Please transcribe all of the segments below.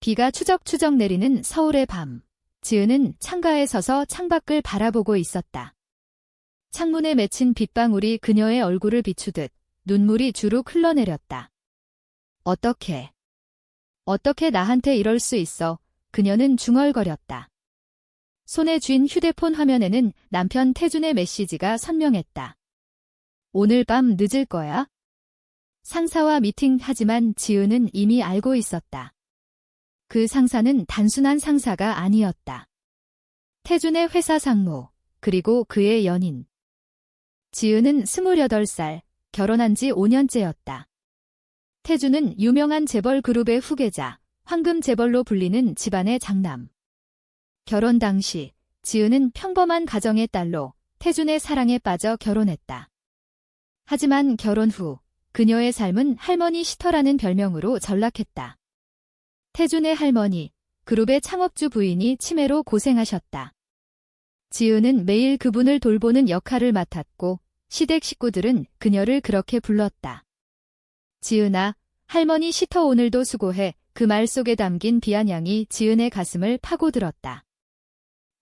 비가 추적추적 내리는 서울의 밤. 지은은 창가에 서서 창밖을 바라보고 있었다. 창문에 맺힌 빗방울이 그녀의 얼굴을 비추듯 눈물이 주룩 흘러내렸다. 어떻게 나한테 이럴 수 있어? 그녀는 중얼거렸다. 손에 쥔 휴대폰 화면에는 남편 태준의 메시지가 선명했다. 오늘 밤 늦을 거야? 상사와 미팅하지만 지은은 이미 알고 있었다. 그 상사는 단순한 상사가 아니었다. 태준의 회사 상무, 그리고 그의 연인. 지은은 28살, 결혼한 지 5년째였다. 태준은 유명한 재벌 그룹의 후계자, 황금 재벌로 불리는 집안의 장남. 결혼 당시 지은은 평범한 가정의 딸로 태준의 사랑에 빠져 결혼했다. 하지만 결혼 후 그녀의 삶은 할머니 시터라는 별명으로 전락했다. 태준의 할머니, 그룹의 창업주 부인이 치매로 고생하셨다. 지은은 매일 그분을 돌보는 역할을 맡았고 시댁 식구들은 그녀를 그렇게 불렀다. 지은아, 할머니 시터 오늘도 수고해. 그 말 속에 담긴 비아냥이 지은의 가슴을 파고들었다.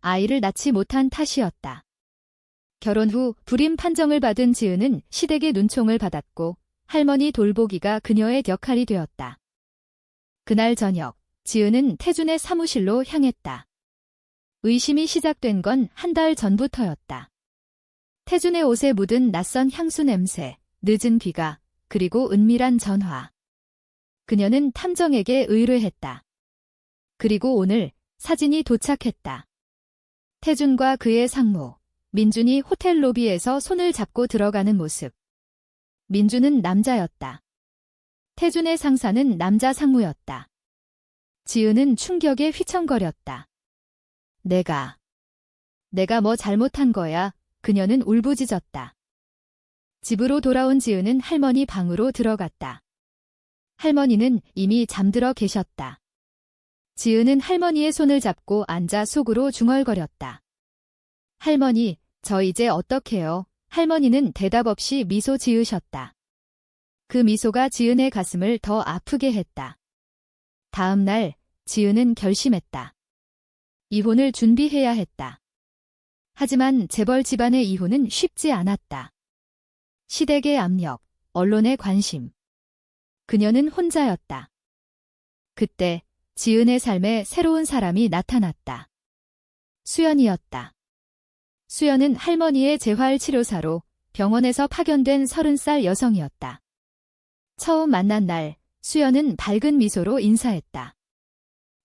아이를 낳지 못한 탓이었다. 결혼 후 불임 판정을 받은 지은은 시댁의 눈총을 받았고 할머니 돌보기가 그녀의 역할이 되었다. 그날 저녁, 지은은 태준의 사무실로 향했다. 의심이 시작된 건 한 달 전부터였다. 태준의 옷에 묻은 낯선 향수 냄새, 늦은 비가, 그리고 은밀한 전화. 그녀는 탐정에게 의뢰했다. 그리고 오늘 사진이 도착했다. 태준과 그의 상무, 민준이 호텔 로비에서 손을 잡고 들어가는 모습. 민준은 남자였다. 태준의 상사는 남자 상무였다. 지은은 충격에 휘청거렸다. 내가 뭐 잘못한 거야? 그녀는 울부짖었다. 집으로 돌아온 지은은 할머니 방으로 들어갔다. 할머니는 이미 잠들어 계셨다. 지은은 할머니의 손을 잡고 앉아 속으로 중얼거렸다. 할머니, 저 이제 어떡해요? 할머니는 대답 없이 미소 지으셨다. 그 미소가 지은의 가슴을 더 아프게 했다. 다음 날, 지은은 결심했다. 이혼을 준비해야 했다. 하지만 재벌 집안의 이혼은 쉽지 않았다. 시댁의 압력, 언론의 관심. 그녀는 혼자였다. 그때 지은의 삶에 새로운 사람이 나타났다. 수연이었다. 수연은 할머니의 재활치료사로 병원에서 파견된 30살 여성이었다. 처음 만난 날, 수연은 밝은 미소로 인사했다.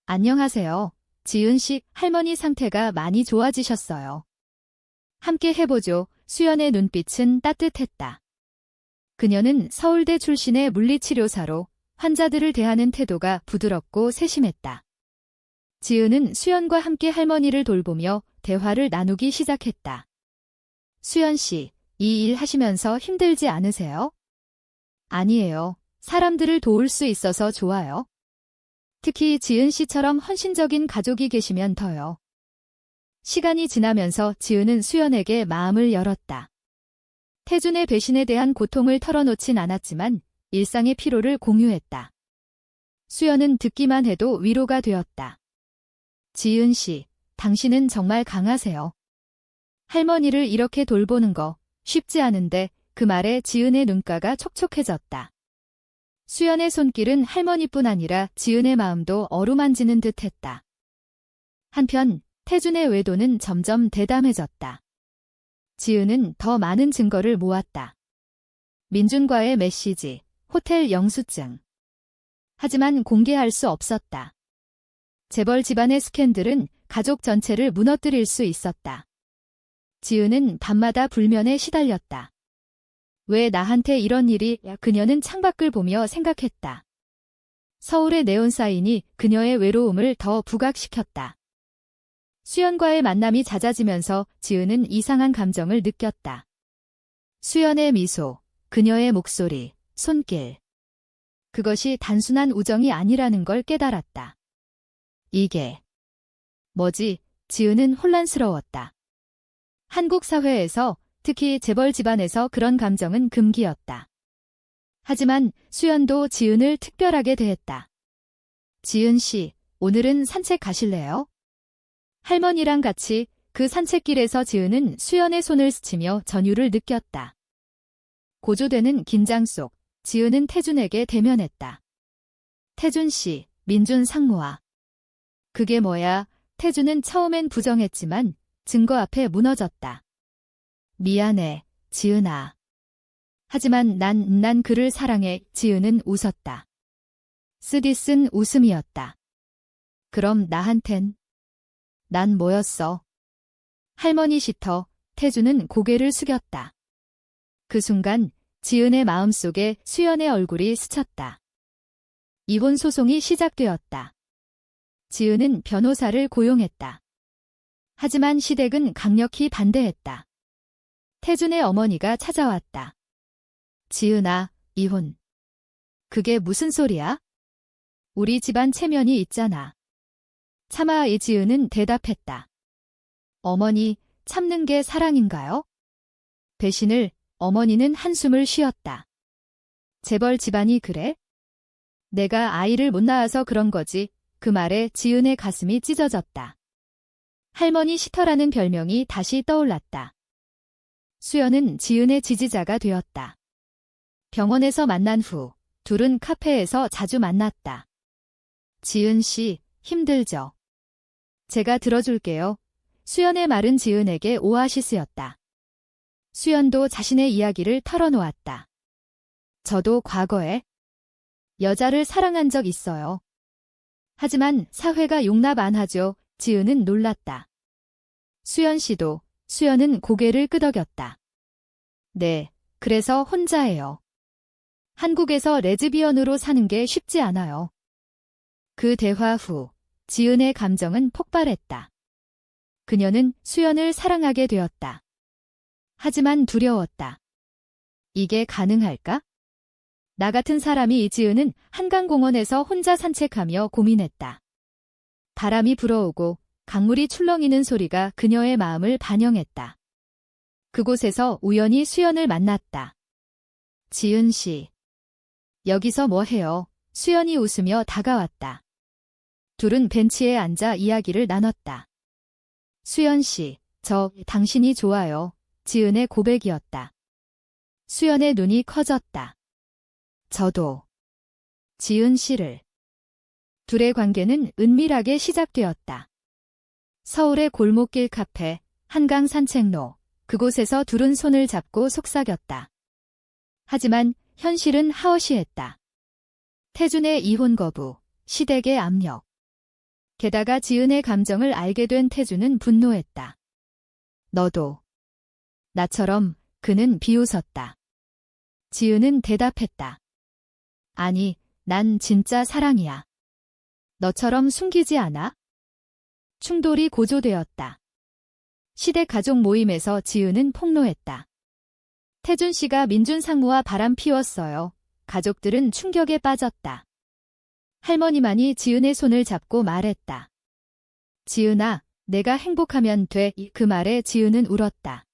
안녕하세요. 지은 씨, 할머니 상태가 많이 좋아지셨어요. 함께 해보죠. 수연의 눈빛은 따뜻했다. 그녀는 서울대 출신의 물리치료사로 환자들을 대하는 태도가 부드럽고 세심했다. 지은은 수연과 함께 할머니를 돌보며 대화를 나누기 시작했다. 수연 씨, 이 일 하시면서 힘들지 않으세요? 아니에요. 사람들을 도울 수 있어서 좋아요. 특히 지은 씨처럼 헌신적인 가족이 계시면 더요. 시간이 지나면서 지은은 수연에게 마음을 열었다. 태준의 배신에 대한 고통을 털어놓진 않았지만 일상의 피로를 공유했다. 수연은 듣기만 해도 위로가 되었다. 지은 씨, 당신은 정말 강하세요. 할머니를 이렇게 돌보는 거 쉽지 않은데 그 말에 지은의 눈가가 촉촉해졌다. 수연의 손길은 할머니뿐 아니라 지은의 마음도 어루만지는 듯했다. 한편 태준의 외도는 점점 대담해졌다. 지은은 더 많은 증거를 모았다. 민준과의 메시지, 호텔 영수증. 하지만 공개할 수 없었다. 재벌 집안의 스캔들은 가족 전체를 무너뜨릴 수 있었다. 지은은 밤마다 불면에 시달렸다. 왜 나한테 이런 일이? 그녀는 창밖을 보며 생각했다. 서울의 네온사인이 그녀의 외로움을 더 부각시켰다. 수연과의 만남이 잦아지면서 지은은 이상한 감정을 느꼈다. 수연의 미소, 그녀의 목소리, 손길. 그것이 단순한 우정이 아니라는 걸 깨달았다. 이게 뭐지? 지은은 혼란스러웠다. 한국 사회에서, 특히 재벌 집안에서 그런 감정은 금기였다. 하지만 수연도 지은을 특별하게 대했다. 지은 씨, 오늘은 산책 가실래요? 할머니랑 같이 그 산책길에서 지은은 수연의 손을 스치며 전율을 느꼈다. 고조되는 긴장 속 지은은 태준에게 대면했다. 태준 씨, 민준 상무와. 그게 뭐야? 태준은 처음엔 부정했지만 증거 앞에 무너졌다. 미안해, 지은아. 하지만 난 그를 사랑해. 지은은 웃었다. 쓰디쓴 웃음이었다. 그럼 나한텐? 난 뭐였어? 할머니 시터. 태준은 고개를 숙였다. 그 순간 지은의 마음속에 수연의 얼굴이 스쳤다. 이혼 소송이 시작되었다. 지은은 변호사를 고용했다. 하지만 시댁은 강력히 반대했다. 태준의 어머니가 찾아왔다. 지은아, 이혼. 그게 무슨 소리야? 우리 집안 체면이 있잖아. 차마. 지은은 대답했다. 어머니, 참는 게 사랑인가요? 배신을. 어머니는 한숨을 쉬었다. 재벌 집안이 그래? 내가 아이를 못 낳아서 그런 거지. 그 말에 지은의 가슴이 찢어졌다. 할머니 시터라는 별명이 다시 떠올랐다. 수연은 지은의 지지자가 되었다. 병원에서 만난 후 둘은 카페에서 자주 만났다. 지은 씨, 힘들죠? 제가 들어줄게요. 수연의 말은 지은에게 오아시스였다. 수연도 자신의 이야기를 털어놓았다. 저도 과거에 여자를 사랑한 적 있어요. 하지만 사회가 용납 안 하죠. 지은은 놀랐다. 수연 씨도. 수연은 고개를 끄덕였다. 네, 그래서 혼자예요. 한국에서 레즈비언으로 사는 게 쉽지 않아요. 그 대화 후 지은의 감정은 폭발했다. 그녀는 수연을 사랑하게 되었다. 하지만 두려웠다. 이게 가능할까? 나 같은 사람이. 지은은 한강공원에서 혼자 산책하며 고민했다. 바람이 불어오고 강물이 출렁이는 소리가 그녀의 마음을 반영했다. 그곳에서 우연히 수연을 만났다. 지은 씨. 여기서 뭐 해요? 수연이 웃으며 다가왔다. 둘은 벤치에 앉아 이야기를 나눴다. 수연 씨, 저 당신이 좋아요. 지은의 고백이었다. 수연의 눈이 커졌다. 저도. 지은 씨를. 둘의 관계는 은밀하게 시작되었다. 서울의 골목길 카페, 한강 산책로, 그곳에서 둘은 손을 잡고 속삭였다. 하지만 현실은 하어시했다. 태준의 이혼 거부, 시댁의 압력. 게다가 지은의 감정을 알게 된 태준은 분노했다. 너도. 나처럼. 그는 비웃었다. 지은은 대답했다. 아니, 난 진짜 사랑이야. 너처럼 숨기지 않아? 충돌이 고조되었다. 시댁 가족 모임에서 지은은 폭로했다. 태준 씨가 민준 상무와 바람 피웠어요. 가족들은 충격에 빠졌다. 할머니만이 지은의 손을 잡고 말했다. 지은아, 내가 행복하면 돼. 그 말에 지은은 울었다.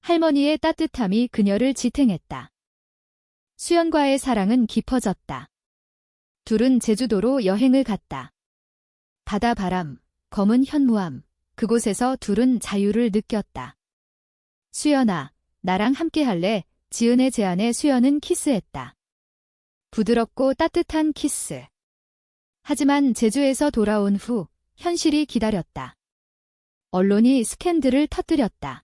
할머니의 따뜻함이 그녀를 지탱했다. 수연과의 사랑은 깊어졌다. 둘은 제주도로 여행을 갔다. 바다바람, 검은 현무암, 그곳에서 둘은 자유를 느꼈다. 수연아, 나랑 함께 할래? 지은의 제안에 수연은 키스했다. 부드럽고 따뜻한 키스. 하지만 제주에서 돌아온 후 현실이 기다렸다. 언론이 스캔들을 터뜨렸다.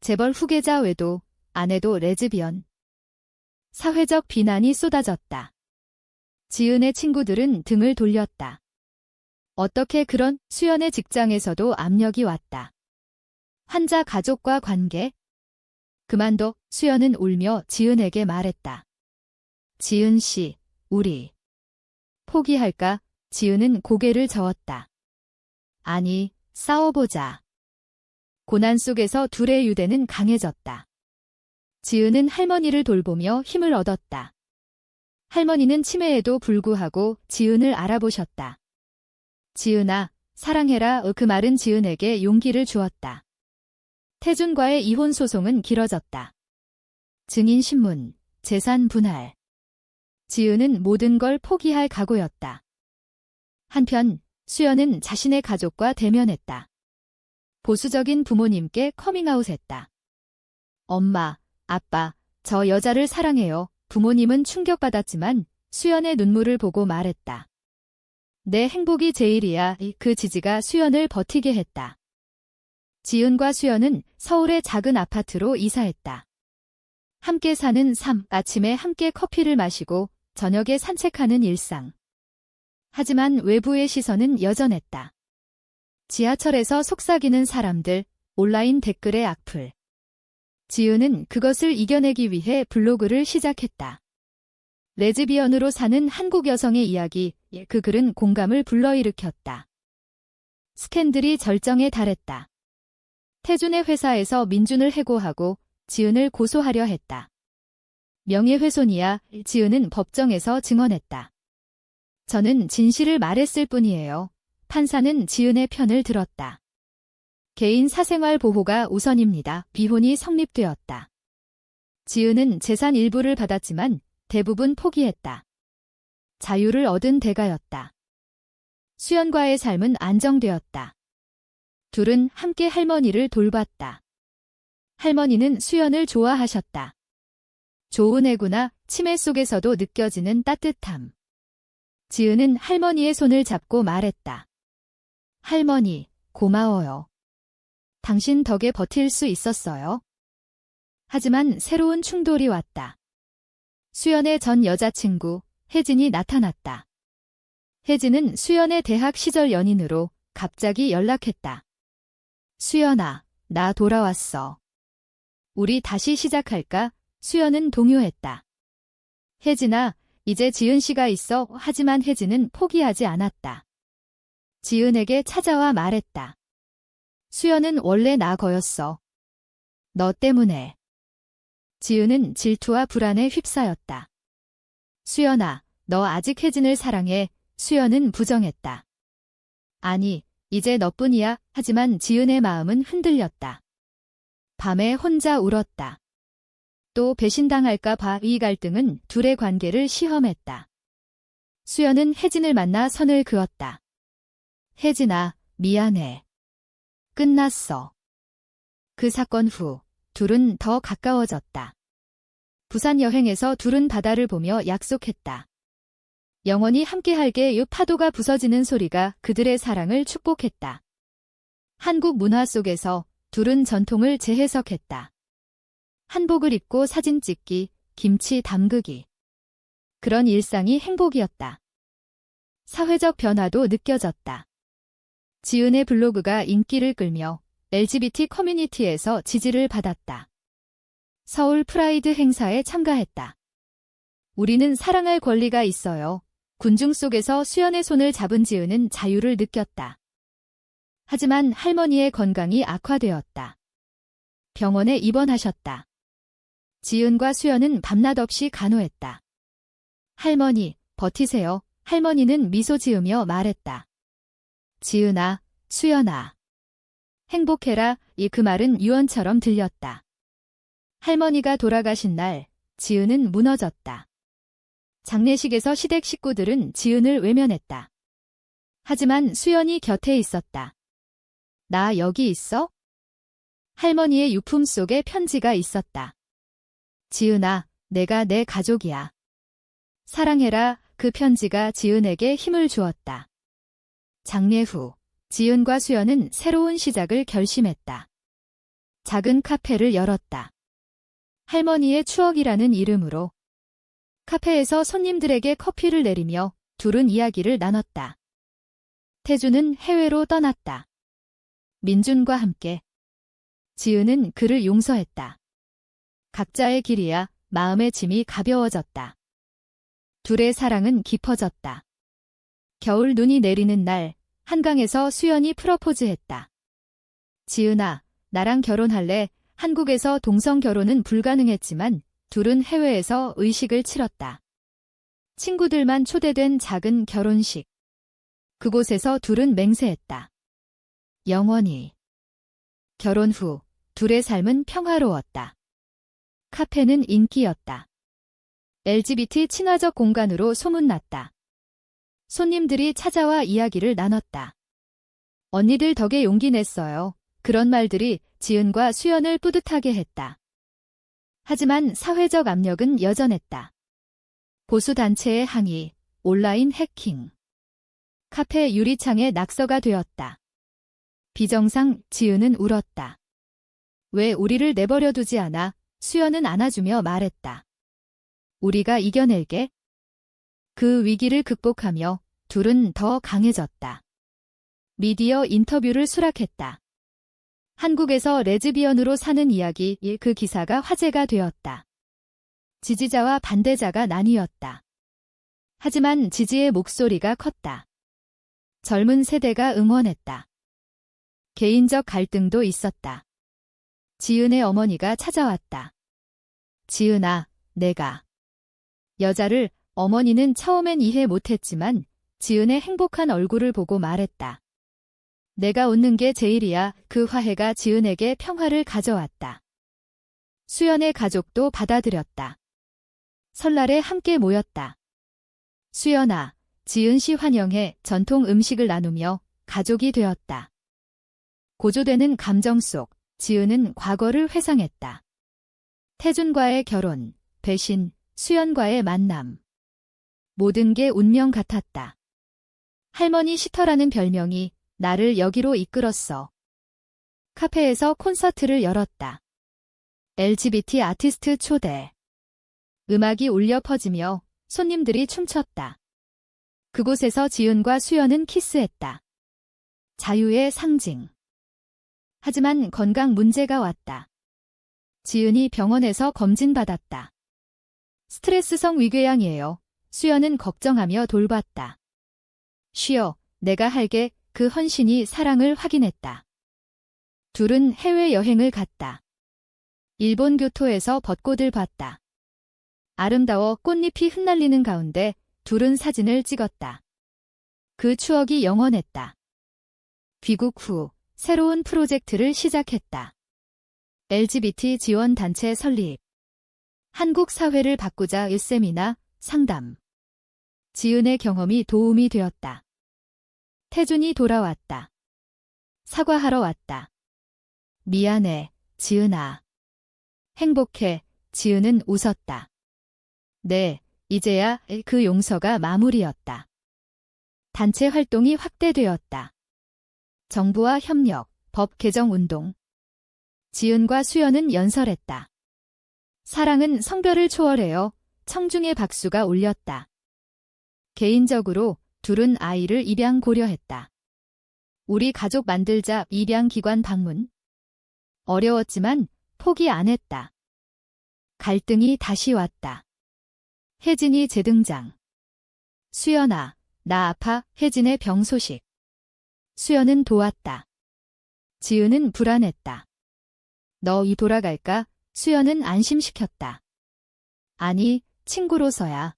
재벌 후계자 외도, 아내도 레즈비언. 사회적 비난이 쏟아졌다. 지은의 친구들은 등을 돌렸다. 어떻게 그런? 수연의 직장에서도 압력이 왔다. 환자 가족과 관계? 그만둬. 수연은 울며 지은에게 말했다. 지은 씨, 우리 포기할까? 지은은 고개를 저었다. 아니, 싸워보자. 고난 속에서 둘의 유대는 강해졌다. 지은은 할머니를 돌보며 힘을 얻었다. 할머니는 치매에도 불구하고 지은을 알아보셨다. 지은아, 사랑해라. 그 말은 지은에게 용기를 주었다. 태준과의 이혼 소송은 길어졌다. 증인신문, 재산 분할. 지은은 모든 걸 포기할 각오였다. 한편 수연은 자신의 가족과 대면했다. 보수적인 부모님께 커밍아웃했다. 엄마, 아빠, 저 여자를 사랑해요. 부모님은 충격받았지만 수연의 눈물을 보고 말했다. 내 행복이 제일이야. 그 지지가 수연을 버티게 했다. 지은과 수연은 서울의 작은 아파트로 이사했다. 함께 사는 삶, 아침에 함께 커피를 마시고 저녁에 산책하는 일상. 하지만 외부의 시선은 여전했다. 지하철에서 속삭이는 사람들, 온라인 댓글의 악플. 지은은 그것을 이겨내기 위해 블로그를 시작했다. 레즈비언으로 사는 한국 여성의 이야기, 그 글은 공감을 불러일으켰다. 스캔들이 절정에 달했다. 태준의 회사에서 민준을 해고하고 지은을 고소하려 했다. 명예훼손이야. 지은은 법정에서 증언했다. 저는 진실을 말했을 뿐이에요. 판사는 지은의 편을 들었다. 개인 사생활 보호가 우선입니다. 비혼이 성립되었다. 지은은 재산 일부를 받았지만 대부분 포기했다. 자유를 얻은 대가였다. 수연과의 삶은 안정되었다. 둘은 함께 할머니를 돌봤다. 할머니는 수연을 좋아하셨다. 좋은 애구나. 치매 속에서도 느껴지는 따뜻함. 지은은 할머니의 손을 잡고 말했다. 할머니, 고마워요. 당신 덕에 버틸 수 있었어요. 하지만 새로운 충돌이 왔다. 수연의 전 여자친구, 혜진이 나타났다. 혜진은 수연의 대학 시절 연인으로 갑자기 연락했다. 수연아, 나 돌아왔어. 우리 다시 시작할까? 수연은 동요했다. 혜진아, 이제 지은 씨가 있어. 하지만 혜진은 포기하지 않았다. 지은에게 찾아와 말했다. 수연은 원래 나 거였어. 너 때문에. 지은은 질투와 불안에 휩싸였다. 수연아, 너 아직 혜진을 사랑해. 수연은 부정했다. 아니, 이제 너뿐이야. 하지만 지은의 마음은 흔들렸다. 밤에 혼자 울었다. 또 배신당할까 봐 이 갈등은 둘의 관계를 시험했다. 수연은 혜진을 만나 선을 그었다. 혜진아, 미안해. 끝났어. 그 사건 후 둘은 더 가까워졌다. 부산 여행에서 둘은 바다를 보며 약속했다. 영원히 함께할게. 파도가 부서지는 소리가 그들의 사랑을 축복했다. 한국 문화 속에서 둘은 전통을 재해석했다. 한복을 입고 사진 찍기, 김치 담그기. 그런 일상이 행복이었다. 사회적 변화도 느껴졌다. 지은의 블로그가 인기를 끌며 LGBT 커뮤니티에서 지지를 받았다. 서울 프라이드 행사에 참가했다. 우리는 사랑할 권리가 있어요. 군중 속에서 수연의 손을 잡은 지은은 자유를 느꼈다. 하지만 할머니의 건강이 악화되었다. 병원에 입원하셨다. 지은과 수연은 밤낮 없이 간호했다. 할머니, 버티세요. 할머니는 미소 지으며 말했다. 지은아, 수연아. 행복해라. 그 말은 유언처럼 들렸다. 할머니가 돌아가신 날, 지은은 무너졌다. 장례식에서 시댁 식구들은 지은을 외면했다. 하지만 수연이 곁에 있었다. 나 여기 있어? 할머니의 유품 속에 편지가 있었다. 지은아, 내가 내 가족이야. 사랑해라. 그 편지가 지은에게 힘을 주었다. 장례 후, 지은과 수연은 새로운 시작을 결심했다. 작은 카페를 열었다. 할머니의 추억이라는 이름으로. 카페에서 손님들에게 커피를 내리며 둘은 이야기를 나눴다. 태주는 해외로 떠났다. 민준과 함께. 지은은 그를 용서했다. 각자의 길이야. 마음의 짐이 가벼워졌다. 둘의 사랑은 깊어졌다. 겨울 눈이 내리는 날, 한강에서 수연이 프러포즈했다. 지은아, 나랑 결혼할래? 한국에서 동성 결혼은 불가능했지만 둘은 해외에서 의식을 치렀다. 친구들만 초대된 작은 결혼식. 그곳에서 둘은 맹세했다. 영원히. 결혼 후 둘의 삶은 평화로웠다. 카페는 인기였다. LGBT 친화적 공간으로 소문났다. 손님들이 찾아와 이야기를 나눴다. 언니들 덕에 용기 냈어요. 그런 말들이 지은과 수연을 뿌듯하게 했다. 하지만 사회적 압력은 여전했다. 보수단체의 항의, 온라인 해킹. 카페 유리창에 낙서가 되었다. 비정상 지은은 울었다. 왜 우리를 내버려 두지 않아? 수연은 안아주며 말했다. 우리가 이겨낼게. 그 위기를 극복하며 둘은 더 강해졌다. 미디어 인터뷰를 수락했다. 한국에서 레즈비언으로 사는 이야기, 그 기사가 화제가 되었다. 지지자와 반대자가 나뉘었다. 하지만 지지의 목소리가 컸다. 젊은 세대가 응원했다. 개인적 갈등도 있었다. 지은의 어머니가 찾아왔다. 지은아, 내가. 여자를 어머니는 처음엔 이해 못했지만 지은의 행복한 얼굴을 보고 말했다. 내가 웃는 게 제일이야. 그 화해가 지은에게 평화를 가져왔다. 수연의 가족도 받아들였다. 설날에 함께 모였다. 수연아, 지은 씨 환영해 전통 음식을 나누며 가족이 되었다. 고조되는 감정 속 지은은 과거를 회상했다. 태준과의 결혼, 배신, 수연과의 만남. 모든 게 운명 같았다. 할머니 시터라는 별명이 나를 여기로 이끌었어. 카페에서 콘서트를 열었다. LGBT 아티스트 초대. 음악이 울려 퍼지며 손님들이 춤췄다. 그곳에서 지은과 수연은 키스했다. 자유의 상징. 하지만 건강 문제가 왔다. 지은이 병원에서 검진받았다. 스트레스성 위궤양이에요. 수연은 걱정하며 돌봤다. 쉬어, 내가 할게. 그 헌신이 사랑을 확인했다. 둘은 해외여행을 갔다. 일본 교토에서 벚꽃을 봤다. 아름다워 꽃잎이 흩날리는 가운데 둘은 사진을 찍었다. 그 추억이 영원했다. 귀국 후 새로운 프로젝트를 시작했다. LGBT 지원 단체 설립. 한국 사회를 바꾸자 세미나, 상담. 지은의 경험이 도움이 되었다. 태준이 돌아왔다. 사과하러 왔다. 미안해, 지은아. 행복해, 지은은 웃었다. 네, 이제야 그 용서가 마무리였다. 단체 활동이 확대되었다. 정부와 협력, 법 개정 운동. 지은과 수연은 연설했다. 사랑은 성별을 초월해요. 청중의 박수가 울렸다. 개인적으로 둘은 아이를 입양 고려했다. 우리 가족 만들자 입양기관 방문. 어려웠지만 포기 안 했다. 갈등이 다시 왔다. 혜진이 재등장. 수연아, 나 아파. 혜진의 병 소식. 수연은 도왔다. 지은은 불안했다. 너 이 돌아갈까? 수연은 안심시켰다. 아니, 친구로서야.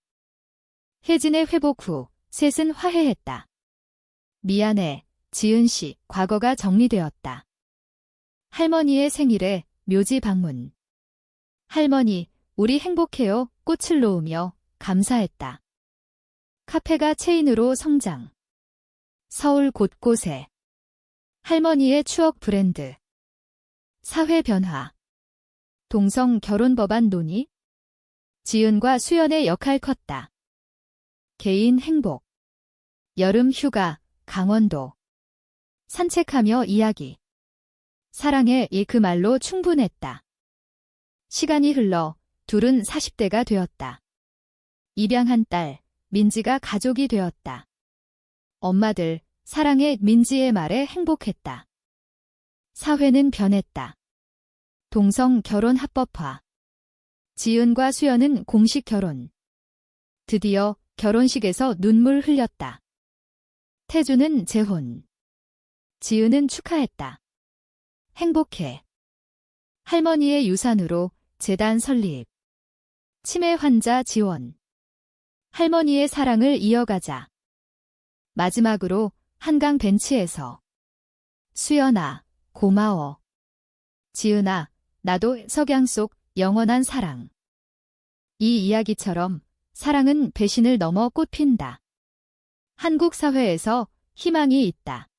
혜진의 회복 후 셋은 화해했다. 미안해, 지은 씨. 과거가 정리되었다. 할머니의 생일에 묘지 방문. 할머니, 우리 행복해요. 꽃을 놓으며 감사했다. 카페가 체인으로 성장. 서울 곳곳에 할머니의 추억 브랜드. 사회 변화. 동성 결혼 법안 논의. 지은과 수연의 역할 컸다. 개인 행복. 여름 휴가, 강원도. 산책하며 이야기. 사랑의 그 말로 충분했다. 시간이 흘러 둘은 40대가 되었다. 입양한 딸, 민지가 가족이 되었다. 엄마들, 사랑의 민지의 말에 행복했다. 사회는 변했다. 동성 결혼 합법화. 지은과 수연은 공식 결혼. 드디어 결혼식에서 눈물 흘렸다. 태주는 재혼. 지은은 축하했다. 행복해. 할머니의 유산으로 재단 설립. 치매 환자 지원. 할머니의 사랑을 이어가자. 마지막으로 한강 벤치에서 수연아, 고마워. 지은아, 나도 석양 속 영원한 사랑. 이 이야기처럼 사랑은 배신을 넘어 꽃핀다. 한국 사회에서 희망이 있다.